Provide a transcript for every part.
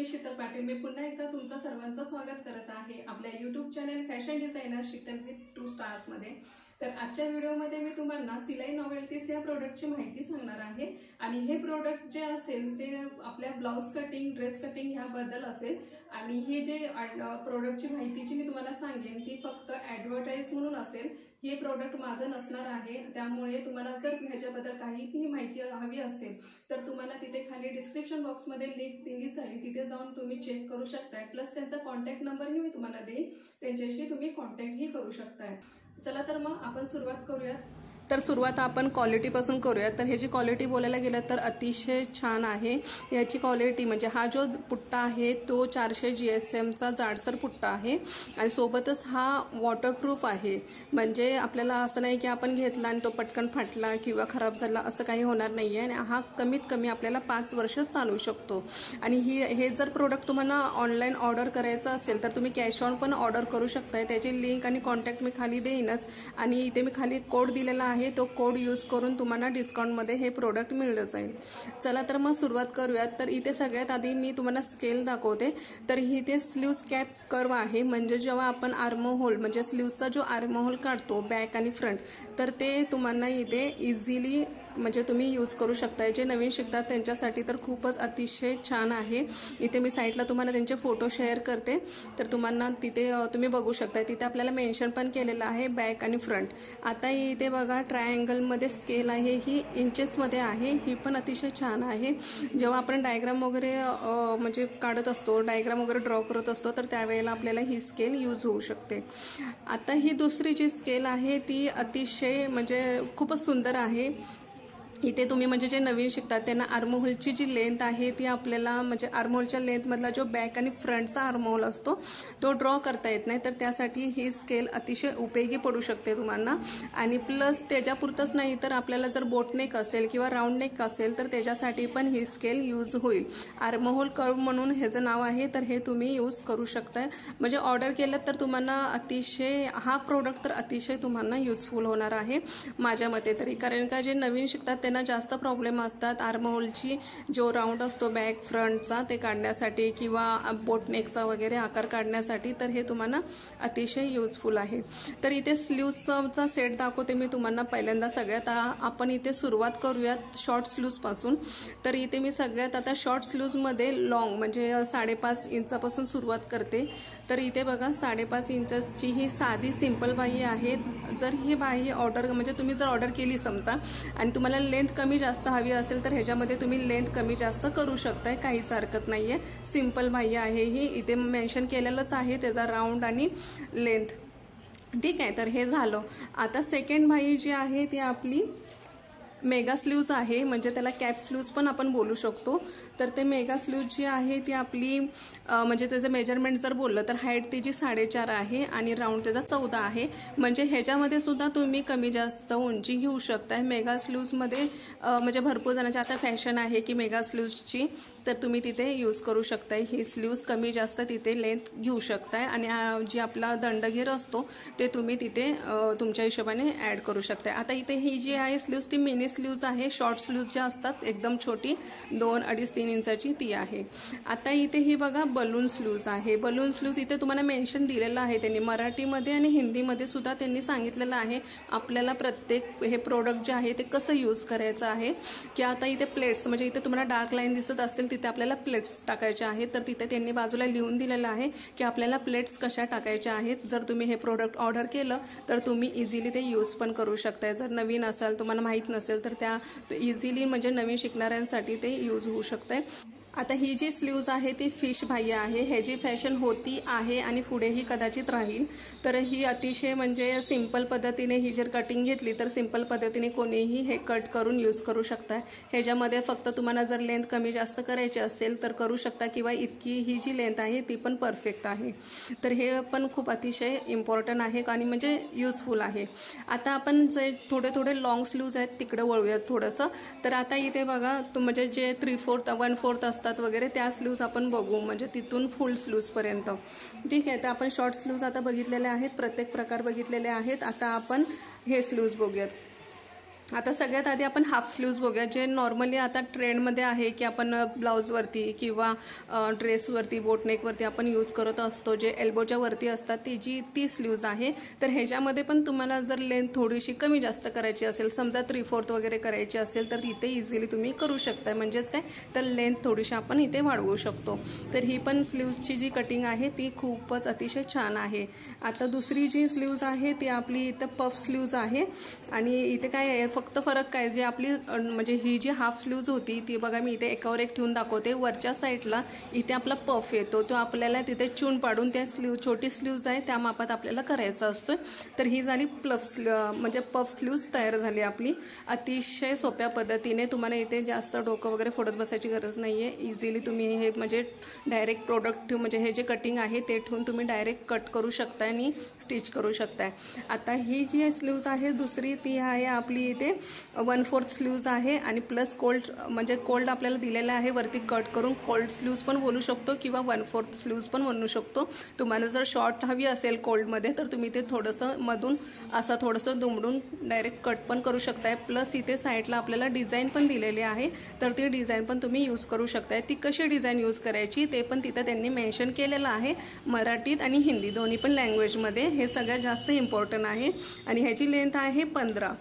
मी शीतल पाटील। मी पुन्हा एकदा तुमचं सर्वांचं स्वागत करत आहे आपल्या YouTube channel fashion designer Sheetal with 2 stars मध्ये। तर आजच्या व्हिडिओमध्ये मी तुम्हाला सिलाई नॉवेल्टीज या प्रोडक्टची माहिती सांगणार आहे आणि हे प्रोडक्ट जे असेल ते आपल्या ब्लाउज कटिंग, ड्रेस कटिंग ह्याबद्दल असेल आणि हे जे प्रोडक्टची माहितीची मी तुम्हाला सांगेन ती फक्त ॲडव्हर्टाइज म्हणून असेल। हे प्रोडक्ट माझं नसणार आहे, त्यामुळे तुम्हाला जर ह्याच्याबद्दल काहीही माहिती हवी असेल तर तुम्हाला तिथे खाली डिस्क्रिप्शन बॉक्समध्ये लिंक दिली आहे, तिथे जाऊन तुम्ही चेक करू शकताय। प्लस त्यांचा कॉन्टॅक्ट नंबरही मी तुम्हाला देईन, त्यांच्याशी तुम्ही कॉन्टॅक्टही करू शकताय। चला तर मग आपण सुरुवात करूया। तर सुरुवात आपण क्वालिटीपासून करूया। तर ह्याची क्वालिटी बोलायला गेलं तर अतिशय छान आहे। याची क्वालिटी म्हणजे हा जो पुट्टा आहे तो 400 GSMचा जाडसर पुट्टा आहे आणि सोबतच हा वॉटरप्रूफ आहे। म्हणजे आपल्याला असं नाही की आपण घेतला आणि तो पटकन फाटला किंवा खराब झाला असं काही होणार नाही आहे आणि हा कमीत कमी आपल्याला 5 वर्ष चालू शकतो। आणि हे जर प्रोडक्ट तुम्हाला ऑनलाईन ऑर्डर करायचं असेल तर तुम्ही कॅश ऑन पण ऑर्डर करू शकताय। त्याची लिंक आणि कॉन्टॅक्ट मी खाली देईनच आणि इथे मी खाली कोड दिलेला आहे, तो कोड यूज करून तुम्हाला डिस्काउंटमध्ये हे प्रोडक्ट मिळलं जाईल। चला तर मग सुरुवात करूयात। तर इथे सगळ्यात आधी मी तुम्हाला स्केल दाखवते। तर इथे स्लीव्स कॅप कर्व आहे, म्हणजे जेव्हा आपण आर्महोल म्हणजे स्लीव्सचा जो आर्महोल काढतो बॅक आणि फ्रंट, तर ते तुम्हाला इथे इझिली म्हणजे तुम्ही यूज करू शकता। जे नवीन शिकतात त्यांच्यासाठी तर खूपच अतिशय छान आहे। इथे मी साईडला तुम्हाला त्यांचे फोटो शेअर करते, तर तुम्हाला तिथे तुम्ही बघू शकता। तिथे आपल्याला मेन्शन पण केलेलं आहे बॅक आणि फ्रंट। आता इथे बघा ट्रायंगलमध्ये स्केल आहे, ही इंचेसमध्ये आहे, ही पण अतिशय छान आहे। जेव्हा आपण डायग्राम वगैरे म्हणजे काढत असतो, डायग्राम वगैरे ड्रॉ करत असतो, तर त्यावेळेला आपल्याला ही स्केल यूज होऊ शकते। आता ही दुसरी जी स्केल आहे ती अतिशय म्हणजे खूपच सुंदर आहे। इथे तुम्ही म्हणजे जे नवीन शिकतात त्यांना आर्महोलची जी लेंथ आहे ती आपल्याला म्हणजे आर्महोलच्या लेंथमधला जो बॅक आणि फ्रंटचा आर्महोल असतो तो ड्रॉ करता येत नाही, तर त्यासाठी ही स्केल अतिशय उपयोगी पडू शकते तुम्हाला। आणि प्लस त्याच्यापुरतंच नाही तर आपल्याला जर बोटनेक असेल किंवा राऊंड नेक असेल तर त्याच्यासाठी पण ही स्केल यूज होईल। आर्महोल कर्व म्हणून ह्याचं नाव आहे, तर हे तुम्ही यूज करू शकताय। म्हणजे ऑर्डर केलं तर तुम्हाला अतिशय हा प्रोडक्ट तर अतिशय तुम्हाला युजफुल होणार आहे माझ्या मते तरी। कारण का जे नवीन शिकतात त्यांना जास्त प्रॉब्लेम असतात आर्महोलची जो राऊंड असतो बॅक फ्रंटचा ते काढण्यासाठी किंवा बोटनेकचा वगैरे आकार काढण्यासाठी, तर हे तुम्हाला अतिशय युजफुल आहे। तर इथे स्लीव्सचा सेट दाखवते मी तुम्हाला पहिल्यांदा। सगळ्यात आपण इथे सुरुवात करूयात शॉर्ट स्लीव्सपासून। तर इथे मी सगळ्यात आता शॉर्ट स्लीव्समध्ये लॉंग म्हणजे 5.5 इंचापासून सुरुवात करते। तर इथे बघा 5.5 इंचची ही साधी सिंपल बाही आहे। जर ही बाही ऑर्डर म्हणजे तुम्ही जर ऑर्डर केली समजा आणि तुम्हाला लेंथ कमी जास्त हवी असेल तर ह्याच्यामध्ये तुम्ही लेंथ कमी जास्त करू शकताय, काहीच हरकत नाही आहे। सिंपल बाही आहे ही, इथे मेन्शन केलेलंच आहे त्याचा राऊंड आणि लेंथ, ठीक आहे। तर हे झालं। आता सेकंड बाही जी आहे ती आपली मेगा स्लीव्स आहे, म्हणजे त्याला कॅप स्लीव्स पण आपण बोलू शकतो। तर ते मेगा स्लीव्स जी आहे ती आपली म्हणजे त्याचं मेजरमेंट जर बोललं तर हाईट त्याची 4.5 आहे आणि राऊंड त्याचा 14 आहे। म्हणजे ह्याच्यामध्ये सुद्धा तुम्ही कमी जास्त उंची घेऊ शकताय मेगा स्लीव्समध्ये। म्हणजे भरपूर जणांची आता फॅशन आहे की मेगा स्लीव्सची, तर तुम्ही तिथे यूज करू शकताय। ही स्लीव्स कमी जास्त तिथे लेंथ घेऊ शकताय आणि जी आपला दंडघेर असतो ते तुम्ही तिथे तुमच्या हिशोबाने ॲड करू शकताय। आता इथे ही जी आहे स्लीव्स ती मिनी स्लीव्स आहे, शॉर्ट स्लीव्स ज्या असतात एकदम छोटी 2, 2.5, 3 इंचाची ती आहे। आता इथे ही बघा बलून स्लीव्स आहे। बलून स्लीव्स इथे तुम्हाला मेन्शन दिलेलं आहे त्यांनी मराठीमध्ये आणि हिंदीमध्ये सुद्धा त्यांनी सांगितलेलं आहे आपल्याला प्रत्येक हे प्रोडक्ट जे आहे ते कसं यूज करायचं आहे। की आता इथे प्लेट्स म्हणजे इथे तुम्हाला डार्क लाईन दिसत असतील तिथे आपल्याला प्लेट्स टाकायच्या आहेत, तर तिथे त्यांनी बाजूला लिहून दिलेलं आहे की आपल्याला प्लेट्स कशा टाकायच्या आहेत। जर तुम्ही हे प्रोडक्ट ऑर्डर केलं तर तुम्ही इझिली ते यूज पण करू शकताय। जर नवीन असाल तुम्हाला माहीत नसेल तर त्या इझिली म्हणजे नवीन शिकणाऱ्यांसाठी ते यूज होऊ शकते। आता ही जी स्लीव्ज आहे ती फिश बाह्य आहे, ह्याची फॅशन होती आहे आणि पुढेही कदाचित राहील। तर ही अतिशय म्हणजे सिंपल पद्धतीने ही जर कटिंग घेतली तर सिंपल पद्धतीने कोणीही हे कट करून यूज करू शकता। ह्याच्यामध्ये फक्त तुम्हाला जर लेंथ कमी जास्त करायची असेल तर करू शकता किंवा इतकी ही जी लेंथ आहे ती पण परफेक्ट आहे। तर हे पण खूप अतिशय इम्पॉर्टंट आहे आणि म्हणजे युजफुल आहे। आता आपण जे थोडे थोडे लॉंग स्लीव्ज आहेत तिकडे वळूयात थोडंसं। तर आता इथे बघा म्हणजे जे 3/4 1/4 असतात वगैरे त्या स्लीव्ज आपण बघू, म्हणजे तिथून फुल स्लीव्ज पर्यंत, ठीक आहे। तर आपण शॉर्ट स्लीव्ज आता बघितलेले आहेत, प्रत्येक प्रकार बघितलेले आहेत। आता आपण हे स्लीव्ज बघूयात। आता सगळ्यात आधी आपण हाफ स्लीव्ज बघूया, जे नॉर्मली आता ट्रेंडमध्ये आहे की आपण ब्लाऊजवरती किंवा ड्रेसवरती बोटनेकवरती आपण यूज करत असतो, जे एल्बोच्या वरती असतात ती स्लीव्ज आहे. तर ह्याच्यामध्ये पण तुम्हाला जर लेंथ थोडीशी कमी जास्त करायची असेल, समजा 3/4 वगैरे करायची असेल, तर इथे इझिली तुम्ही करू शकता. म्हणजेच काय तर लेंथ थोडीशी आपण इथे वाढवू शकतो. तर ही पण स्लीव्जची जी कटिंग आहे ती खूपच अतिशय छान आहे. आता दुसरी जी स्लीव्ज आहे ती आपली इथं पफ स्लीव्ज आहे. आणि इथे काय आहे फक्त फरक काय, जे आपली म्हणजे ही जी हाफ स्लीव्ज होती ती बघा मी इथे एकावर एक ठेवून दाखवते. वरच्या साईडला इथे आपला पफ येतो, तो आपल्याला तिथे चून पाडून त्या छोटी स्लीव्ज आहे त्या मापात आपल्याला करायचा असतो. तर ही झाली म्हणजे पफ स्लीव्ज तयार झाली आपली अतिशय सोप्या पद्धतीने. तुम्हाला इथे जास्त डोकं वगैरे फोडत बसायची गरज नाही आहे. इझिली तुम्ही हे म्हणजे डायरेक्ट प्रोडक्ट म्हणजे हे जे कटिंग आहे ते ठेवून तुम्ही डायरेक्ट कट करू शकताय आणि स्टिच करू शकताय. आता ही जी स्लीव्ज आहे दुसरी ती आहे आपली इथे 1/4 स्लीव्ज आहे आणि प्लस कोल्ड आपल्याला दिलेला आहे. वरती कट करून कोल्ड स्लीव्ज पण बोलू शकतो किंवा 1/4 स्लीव्ज पण बनवू शकतो. तुम्हाला जर शॉर्ट हवी असेल कोल्डमध्ये तर तुम्ही ते थोडंसं मधून असं थोडंसं दुमडून डायरेक्ट कट पण करू शकताय. प्लस इथे साईडला आपल्याला डिझाईन पण दिलेली आहे, तर ती डिझाईन पण तुम्ही यूज करू शकताय. ती कशी डिझाईन यूज करायची ते पण तिथं त्यांनी मेन्शन केलेलं आहे, मराठीत आणि हिंदी दोन्ही पण लँग्वेजमध्ये. हे सगळ्यात जास्त इम्पॉर्टंट आहे. आणि ह्याची लेंथ आहे 15.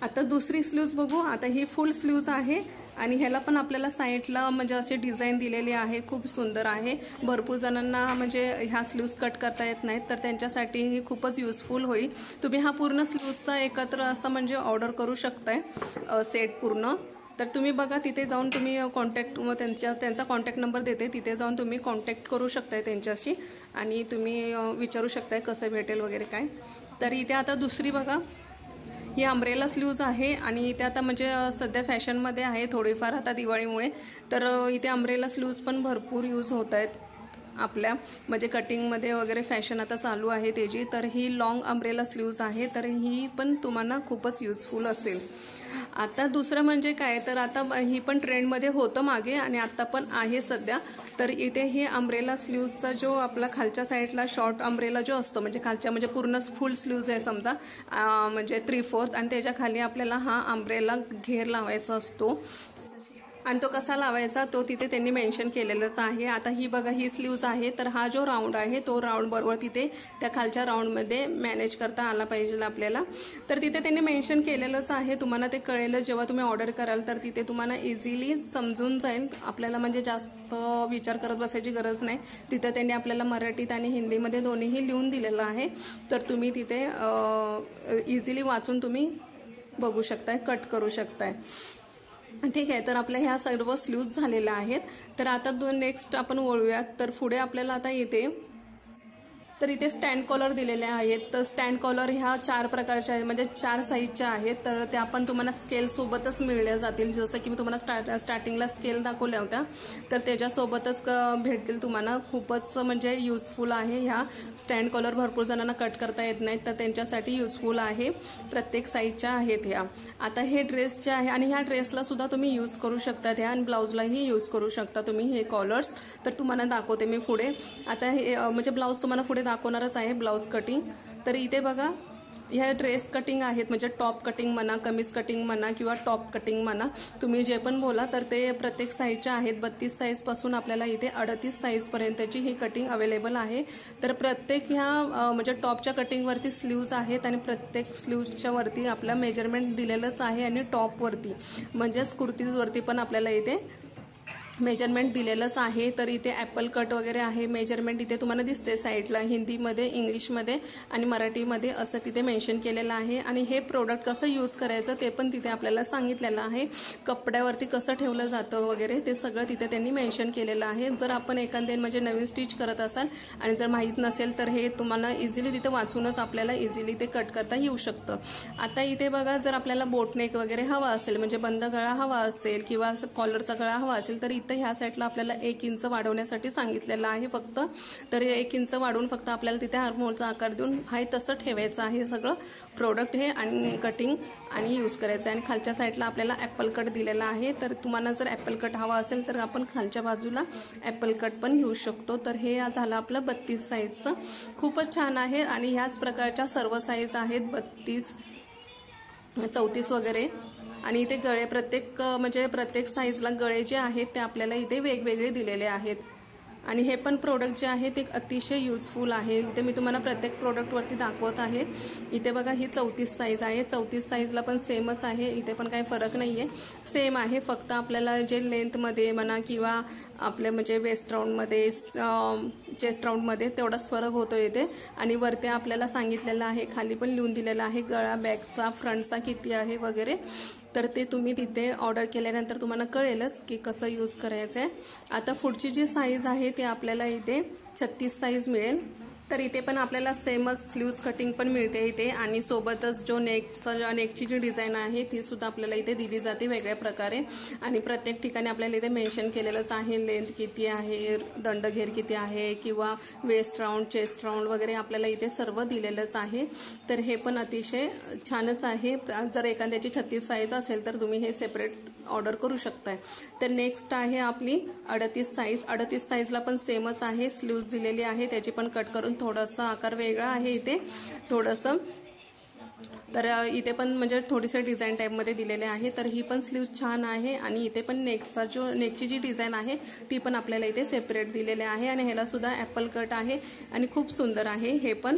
आता दुसरी स्लीव्ज बघू. आता ही फुल स्लीव्ज आहे आणि ह्याला पण आपल्याला साईडला म्हणजे असे डिझाईन दिलेले आहे, खूप सुंदर आहे. भरपूर जणांना म्हणजे ह्या स्लीव्ज कट करता येत नाहीत, तर त्यांच्यासाठी ही खूपच युजफुल होईल. तुम्ही हा पूर्ण स्लीव्जचा एकत्र असं म्हणजे ऑर्डर करू शकताय सेट पूर्ण. तर तुम्ही बघा तिथे जाऊन तुम्ही कॉन्टॅक्ट त्यांचा कॉन्टॅक्ट नंबर देते, तिथे जाऊन तुम्ही कॉन्टॅक्ट करू शकताय त्यांच्याशी आणि तुम्ही विचारू शकताय कसं भेटेल वगैरे काय. तर इथे आता दुसरी बघा, ही अम्ब्रेला स्लीव्ज आहे आणि इथे आता म्हणजे सध्या फॅशनमध्ये आहे थोडीफार आता दिवाळीमुळे. तर इथे अम्ब्रेला स्लीव्ज पण भरपूर यूज होत आहेत आपल्या म्हणजे कटिंगमध्ये वगैरे फॅशन आता चालू आहे त्याची. तर ही लॉंग अम्ब्रेला स्लीव्ज आहे, तर ही पण तुम्हाला खूपच युजफुल असेल. आता दुसरं म्हणजे काय, तर आता ही पण ट्रेंडमध्ये होतं मागे आणि आता पण आहे सध्या. तर इथे ही अम्ब्रेला स्लीव्जचा जो आपला खालच्या साईडला शॉर्ट अम्ब्रेला जो असतो म्हणजे खालच्या म्हणजे पूर्ण फुल स्लीव्ज आहे समजा म्हणजे 3/4 आणि त्याच्या खाली आपल्याला हा अम्ब्रेला घेर लावायचा असतो आणि तो कसा लावायचा तो तिथे त्यांनी मेन्शन केलेलंच आहे. आता ही बघा ही स्लीव्ज आहे, तर हा जो राऊंड आहे तो राऊंड बरोबर तिथे त्या खालच्या राऊंडमध्ये मॅनेज करता आला पाहिजे आपल्याला. तर तिथे त्यांनी मेन्शन केलेलंच आहे, तुम्हाला ते कळेलच जेव्हा तुम्ही ऑर्डर कराल. तर तिथे तुम्हाला इझिली समजून जाईल, आपल्याला म्हणजे जास्त विचार करत बसायची गरज नाही. तिथं त्यांनी आपल्याला मराठीत आणि हिंदीमध्ये दोन्हीही लिहून दिलेलं आहे, तर तुम्ही तिथे इझिली वाचून तुम्ही बघू शकताय, कट करू शकताय. ठीक आहे. तर आपल्या ह्या सर्व स्लीव्ज झालेल्या आहेत. तर आता नेक्स्ट आपण वळूयात. तर पुढे आपल्याला आता येते, तर इथे स्टँड कॉलर दिलेले आहेत. तर स्टँड कॉलर ह्या 4 प्रकारच्या आहेत म्हणजे 4 साईजच्या आहेत. तर त्या पण तुम्हाला स्केलसोबतच मिळल्या जातील. जसं की मी तुम्हाला स्टार्टिंगला स्केल दाखवल्या होत्या, तर त्याच्यासोबतच भेटतील तुम्हाला. खूपच म्हणजे युजफुल आहे ह्या स्टँड कॉलर. भरपूर जणांना कट करता येत नाहीत, तर त्यांच्यासाठी युजफुल आहे. प्रत्येक साईजच्या आहेत ह्या. आता हे ड्रेसचे आहे आणि ह्या ड्रेसला सुद्धा तुम्ही यूज करू शकता ह्या आणि ब्लाऊजलाही यूज करू शकता तुम्ही हे कॉलर्स. तर तुम्हाला दाखवते मी पुढे. आता हे म्हणजे ब्लाऊज तुम्हाला पुढे दाखवणारच आहे ब्लाऊज कटिंग. तर इथे बघा ह्या ड्रेस कटिंग आहेत म्हणजे टॉप कटिंग म्हणा, कमीज कटिंग म्हणा किंवा टॉप कटिंग म्हणा, तुम्ही जे पण बोला. तर ते प्रत्येक साईजच्या आहेत. 32 साईजपासून आपल्याला इथे 38 साईजपर्यंतची ही कटिंग अवेलेबल आहे. तर प्रत्येक ह्या म्हणजे टॉपच्या कटिंगवरती स्लीव्ज आहेत आणि प्रत्येक स्लीव्जच्या वरती आपलं मेजरमेंट दिलेलंच आहे आणि टॉपवरती म्हणजेच कुर्तीजवरती पण आपल्याला इथे मेजरमेंट दिलेलंच आहे. तर इथे ॲपल कट वगैरे आहे. मेजरमेंट इथे तुम्हाला दिसते साईडला हिंदीमध्ये, इंग्लिशमध्ये आणि मराठीमध्ये असं तिथे मेन्शन केलेलं आहे. आणि हे प्रोडक्ट कसं यूज करायचं ते पण तिथे आपल्याला सांगितलेलं आहे. कपड्यावरती कसं ठेवलं जातं वगैरे ते सगळं तिथे त्यांनी मेन्शन केलेलं आहे. जर आपण एखादे म्हणजे नवीन स्टिच करत असाल आणि जर माहीत नसेल तर हे तुम्हाला इझिली तिथे वाचूनच आपल्याला इझिली ते कट करता येऊ शकतं. आता इथे बघा जर आपल्याला बोटनेक वगैरे हवा असेल म्हणजे बंद गळा हवा असेल किंवा कॉलरचा गळा हवा असेल तर तर ह्या साईडला आपल्याला 1 इंच वाढवण्यासाठी सांगितलेलं आहे फक्त. तर 1 इंच वाढवून फक्त आपल्याला तिथे आर्महोलचा आकार देऊन आहे तसं ठेवायचं आहे सगळं प्रोडक्ट हे आणि कटिंग आणि यूज करायचं आहे. आणि खालच्या साईडला आपल्याला ॲपल कट दिलेला आहे. तर तुम्हाला जर ॲपल कट हवा असेल तर आपण खालच्या बाजूला ॲपल कट पण घेऊ शकतो. तर हे झालं आपलं 32 साईजचं. खूपच छान आहे आणि ह्याच प्रकारच्या सर्व साईज आहेत 32 34 वगैरे. आणि इथे गळे प्रत्येक साईजला गळे जे आहेत ते आपल्याला इथे वेगवेगळे दिलेले आहेत. आणि हे पण प्रोडक्ट जे आहे ते अतिशय युजफुल आहे. इथे मी तुम्हाला प्रत्येक प्रोडक्टवरती दाखवत आहे. इथे बघा ही 34 साईज आहे. 34 साईजला पण सेमच आहे. इथे पण काही फरक नाही आहे, सेम आहे. फक्त आपल्याला जे लेंथमध्ये म्हणा किंवा आपल्या म्हणजे वेस्ट राऊंडमध्ये चेस्ट राऊंडमध्ये तेवढाच फरक होतो इथे. आणि वरती आपल्याला सांगितलेलं आहे, खाली पण लिहून दिलेलं आहे गळा बॅकचा फ्रंटचा किती आहे वगैरे. तर ते तुम्ही तिथे ऑर्डर केल्यानंतर तुम्हाला कळेलच की कसं यूज करायचं आहे. आता पुढची जी साईज आहे ती आपल्याला इथे 36 साईज मिळेल. तर इथे पण आपल्याला सेमच स्लीव्ज कटिंग पण मिळते इथे. आणि सोबतच नेकची जी डिझाईन आहे ती सुद्धा आपल्याला इथे दिली जाते वेगळ्या प्रकारे. आणि प्रत्येक ठिकाणी आपल्याला इथे मेन्शन केलेलंच आहे लेंथ किती आहे, दंडघेर किती आहे किंवा वेस्ट राऊंड चेस्ट राऊंड वगैरे आपल्याला इथे सर्व दिलेलंच आहे. तर हे पण अतिशय छानच आहे. जर एखाद्याची 36 साईज असेल तर तुम्ही हे सेपरेट ऑर्डर करू शकताय. तर नेक्स्ट आहे आपली 38 साईज. 38 साईजला पण सेमच आहे, स्लीव्ज दिलेली आहे, त्याची पण कट करून थोडासा आकार वेगळा आहे इथे थोडंसं. तर इथे पण म्हणजे थोडीसे डिझाईन टाईपमध्ये दिलेले आहे. तर ही पण स्लीव्ज छान आहे. आणि इथे पण नेकची जी डिझाईन आहे ती पण आपल्याला इथे सेपरेट दिलेले आहे. आणि ह्याला सुद्धा ॲपल कट आहे आणि खूप सुंदर आहे हे पण.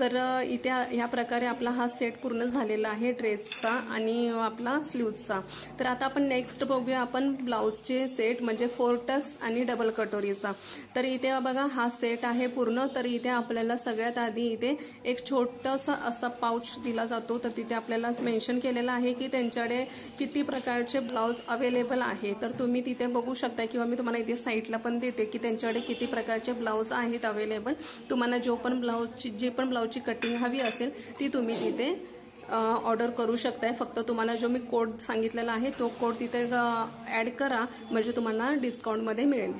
तर इथे ह्या प्रकारे आपला हा सेट पूर्ण झालेला आहे ड्रेसचा आणि आपला स्लीव्जचा. तर आता आपण नेक्स्ट बघूया आपण ब्लाऊजचे सेट म्हणजे 4 टक्स आणि डबल कटोरीचा. तर इथे बघा हा सेट आहे पूर्ण. तर इथे आपल्याला सगळ्यात आधी इथे एक छोटासा असा पाऊच दिला जातो. तर तिथे आपल्याला मेन्शन केलेलं आहे की त्यांच्याकडे किती प्रकारचे ब्लाऊज अवेलेबल आहे. तर तुम्ही तिथे बघू शकता किंवा मी तुम्हाला इथे साईटला पण देते की त्यांच्याकडे किती प्रकारचे ब्लाऊज आहेत अवेलेबल. तुम्हाला जी पण ब्लाऊजची कटिंग हवी असेल ती तुम्ही तिथे ऑर्डर करू शकताय. फक्त तुम्हाला जो मी कोड सांगितलेला आहे तो कोड तिथे ॲड करा म्हणजे तुम्हाला डिस्काउंटमध्ये मिळेल.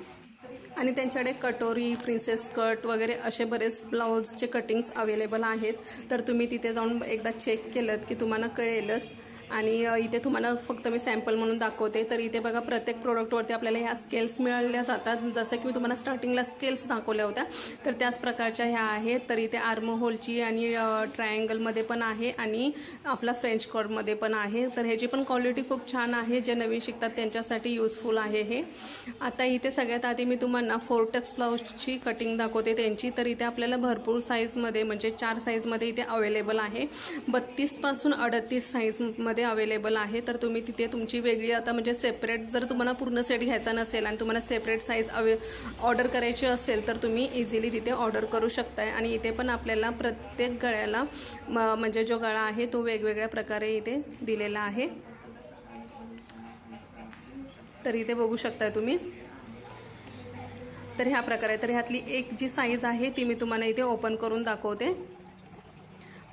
आणि त्यांच्याकडे कटोरी, प्रिन्सेस कट वगैरे असे बरेच ब्लाऊजचे कटिंग्स अवेलेबल आहेत. तर तुम्ही तिथे जाऊन एकदा चेक केलं की तुम्हाला कळेलच. आणि इथे तुम्हाला फक्त मी सॅम्पल म्हणून दाखवते. तर इथे बघा प्रत्येक प्रोडक्टवरती आपल्याला ह्या स्केल्स मिळाल्या जातात. जसं की मी तुम्हाला स्टार्टिंगला स्केल्स दाखवल्या होत्या तर त्याच प्रकारच्या ह्या आहेत. तर इथे आर्म होलची आणि ट्रायंगलमध्ये पण आहे आणि आपला फ्रेंच कटमध्ये पण आहे. तर ह्याची पण क्वालिटी खूप छान आहे. जे नवीन शिकतात त्यांच्यासाठी युजफुल आहे हे. आता इथे सगळ्यात आधी मी तुम्हाला 4 टक्स ब्लाऊजची कटिंग दाखवते त्यांची. तर इथे आपल्याला भरपूर साईजमध्ये म्हणजे 4 साईजमध्ये इथे अवेलेबल आहे. 32 पासून 38 साईजमध्ये अवेलेबल आहे. तर तुम्ही तिथे तुमची वेगळी आता म्हणजे सेपरेट जर तुम्हाला पूर्ण सेट घ्यायचा नसेल आणि तुम्हाला सेपरेट साईज ऑर्डर करायची असेल तर तुम्ही इझिली तिथे ऑर्डर करू शकताय. आणि इथे पण आपल्याला प्रत्येक गळ्याला म्हणजे जो गळा आहे तो वेगवेगळ्या प्रकारे इथे दिलेला आहे. तर इथे बघू शकताय तुम्ही. तर ह्या प्रकारे. तर ह्यातली एक जी साईज आहे ती मी तुम्हाला इथे ओपन करून दाखवते.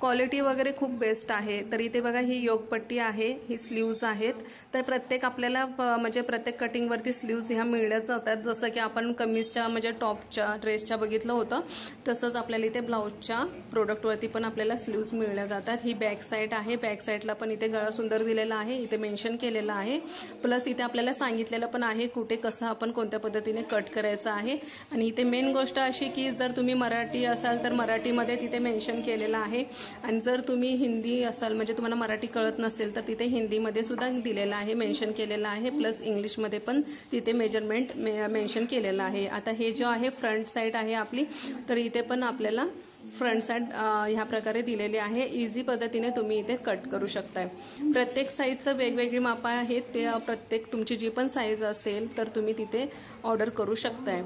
क्वालिटी वगैरे खूप बेस्ट आहे. तर इथे बघा ही योगपट्टी आहे, ही स्लीव्ज आहेत. तर प्रत्येक आपल्याला म्हणजे प्रत्येक कटिंगवरती स्लीव्ज ह्या मिळल्या जातात. जसं की आपण कमीजच्या म्हणजे टॉपच्या ड्रेसच्या बघितलं होतं तसंच आपल्याला इथे ब्लाऊजच्या प्रोडक्टवरती पण आपल्याला स्लीव्ज मिळल्या जातात. ही बॅक साईड आहे. बॅक साईडला पण इथे गळा सुंदर दिलेला आहे, इथे मेन्शन केलेलं आहे. प्लस इथे आपल्याला सांगितलेलं पण आहे कुठे कसं आपण कोणत्या पद्धतीने कट करायचं आहे. आणि इथे मेन गोष्ट अशी की जर तुम्ही मराठी असाल तर मराठीमध्ये तिथे मेन्शन केलेलं आहे. आणि जर तुम्ही हिंदी असाल म्हणजे तुम्हाला मराठी कळत नसेल तर तिथे हिंदीमध्ये सुद्धा दिलेलं आहे, मेन्शन केलेलं आहे. प्लस इंग्लिशमध्ये पण तिथे मेजरमेंट मेन्शन केलेलं आहे. आता हे जो आहे फ्रंट साईड आहे आपली. तर इथे पण आपल्याला फ्रंट साईड ह्या प्रकारे दिलेली आहे. इझी पद्धतीने तुम्ही इथे कट करू शकताय. प्रत्येक साईजचं वेगवेगळी मापं आहेत. ते प्रत्येक तुमची जी पण साईज असेल तर तुम्ही तिथे ऑर्डर करू शकताय.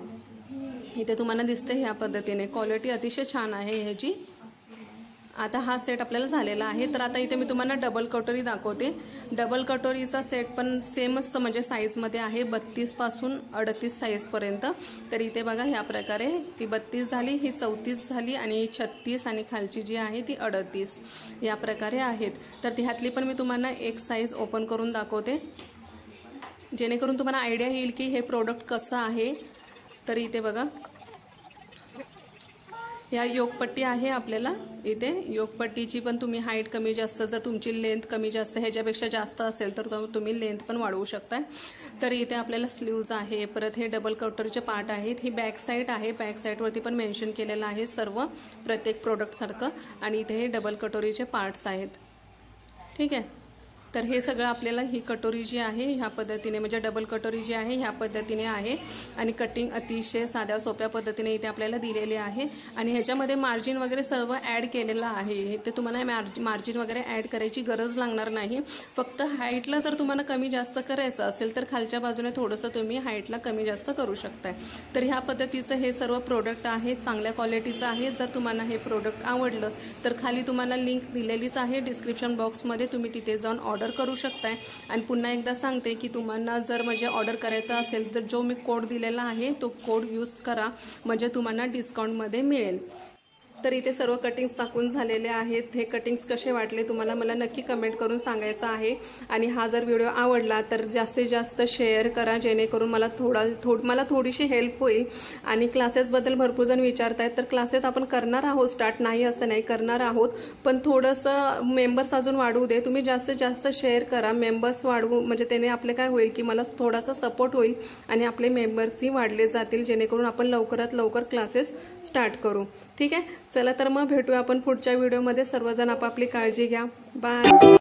इथे तुम्हाला दिसते ह्या पद्धतीने. क्वालिटी अतिशय छान आहे ह्याची. आता हा सेट आपल्याला झालेला आहे. तर आता इथे मी तुम्हाला डबल कटोरी दाखवते. डबल कटोरीचा सेट पण सेमच म्हणजे साईजमध्ये आहे 32 पासून 38 साईजपर्यंत. तर इथे बघा ह्या प्रकारे ती 32 झाली, ही 34 झाली आणि 36 आणि खालची जी आहे ती 38 या प्रकारे आहेत. तर ह्यातली पण मी तुम्हाला एक साईज ओपन करून दाखवते जेणेकरून तुम्हाला आयडिया येईल की हे प्रोडक्ट कसं आहे. तर इथे बघा या योगपट्टी आहे आपल्याला. इथे योगपट्टीची पण तुम्ही हाईट कमी जास्त जर तुमची लेंथ कमी जास्त ह्याच्यापेक्षा जास्त असेल तर तुम्ही लेंथ पण वाढवू शकता. तर इथे आपल्याला स्लीव्ज आहे. परत हे डबल कटोरीचे पार्ट आहेत. ही बॅक साईड आहे. बॅक साईडवरती पण मेन्शन केलेलं आहे सर्व प्रत्येक प्रोडक्टसारखं. आणि इथे हे डबल कटोरीचे पार्ट्स आहेत. ठीक आहे। तर हे सगळं आपल्याला ही कटोरी जी आहे ह्या पद्धतीने म्हणजे डबल कटोरी जी आहे ह्या पद्धतीने आहे आणि कटिंग अतिशय साध्या सोप्या पद्धतीने इथे आपल्याला दिलेले आहे आणि ह्याच्यामध्ये मार्जिन वगैरे सर्व ॲड केलेलं आहे। ते तुम्हाला मार्जिन वगैरे ॲड करायची गरज लागणार नाही। फक्त हाईटला जर तुम्हाला कमी जास्त करायचं असेल तर खालच्या बाजूने थोडंसं तुम्ही हाईटला कमी जास्त करू शकताय। तर ह्या पद्धतीचं हे सर्व प्रोडक्ट आहे, चांगल्या क्वालिटीचं आहे। जर तुम्हाला हे प्रोडक्ट आवडलं तर खाली तुम्हाला लिंक दिलेलीच आहे डिस्क्रिप्शन बॉक्समध्ये, तुम्ही तिथे जाऊन ऑर्डर करू शकताय। आणि पुन्हा एकदा सांगते की तुम्हाला जर म्हणजे ऑर्डर करायचं असेल तर जो मी कोड दिलेला आहे तो कोड यूज करा, म्हणजे तुम्हाला डिस्काउंटमध्ये मिळेल। तर इथे सर्व कटिंग्स टाकून झालेले आहेत। हे कटिंग्स कसे वाटले तुम्हाला मला नक्की कमेंट करून सांगायचं आहे। आणि हा जर व्हिडिओ आवडला तर जास्तीत जास्त शेअर करा, जेणेकरून मला मला थोडीशी हेल्प होईल। आणि क्लासेसबद्दल भरपूर जण विचारतायत, तर क्लासेस आपण करणार आहोत स्टार्ट, नाही असं नाही, करणार आहोत, पण थोडंसं मेंबर्स अजून वाढवू दे। तुम्ही जास्तीत जास्त शेअर करा, मेंबर्स वाढवू म्हणजे त्याने आपले काय होईल की मला थोडासा सपोर्ट होईल आणि आपले मेंबर्सही वाढले जातील, जेणेकरून आपण लवकरात लवकर क्लासेस स्टार्ट करू। ठीक आहे, चला तर मग भेटूया आपण पुढच्या व्हिडिओमध्ये। सर्वजण आपापली काळजी घ्या, बाय।